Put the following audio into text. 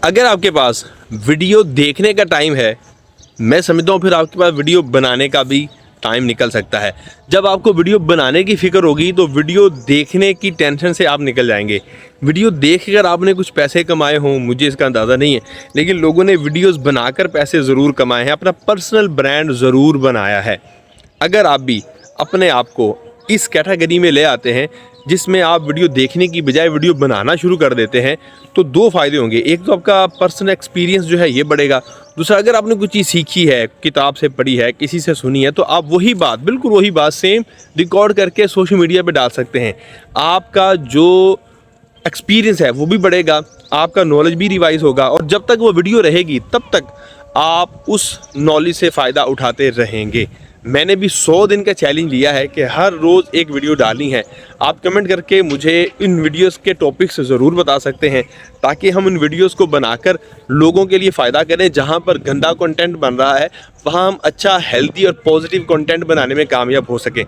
अगर आपके पास वीडियो देखने का टाइम है, मैं समझता हूँ फिर आपके पास वीडियो बनाने का भी टाइम निकल सकता है। जब आपको वीडियो बनाने की फ़िक्र होगी तो वीडियो देखने की टेंशन से आप निकल जाएंगे। वीडियो देखकर आपने कुछ पैसे कमाए हों, मुझे इसका अंदाज़ा नहीं है, लेकिन लोगों ने वीडियोस बनाकर पैसे ज़रूर कमाए हैं, अपना पर्सनल ब्रांड ज़रूर बनाया है। अगर आप भी अपने आप को इस कैटेगरी में ले आते हैं जिसमें आप वीडियो देखने की बजाय वीडियो बनाना शुरू कर देते हैं, तो दो फ़ायदे होंगे। एक तो आपका पर्सनल एक्सपीरियंस जो है ये बढ़ेगा। दूसरा, अगर आपने कुछ चीज़ सीखी है, किताब से पढ़ी है, किसी से सुनी है, तो आप वही बात, बिल्कुल वही बात सेम रिकॉर्ड करके सोशल मीडिया पे डाल सकते हैं। आपका जो एक्सपीरियंस है वो भी बढ़ेगा, आपका नॉलेज भी रिवाइज होगा, और जब तक वो वीडियो रहेगी तब तक आप उस नॉलेज से फ़ायदा उठाते रहेंगे। मैंने भी 100 दिन का चैलेंज लिया है कि हर रोज़ एक वीडियो डालनी है। आप कमेंट करके मुझे इन वीडियोस के टॉपिक्स ज़रूर बता सकते हैं ताकि हम इन वीडियोस को बनाकर लोगों के लिए फ़ायदा करें। जहां पर गंदा कंटेंट बन रहा है वहां हम अच्छा, हेल्दी और पॉजिटिव कंटेंट बनाने में कामयाब हो सकें।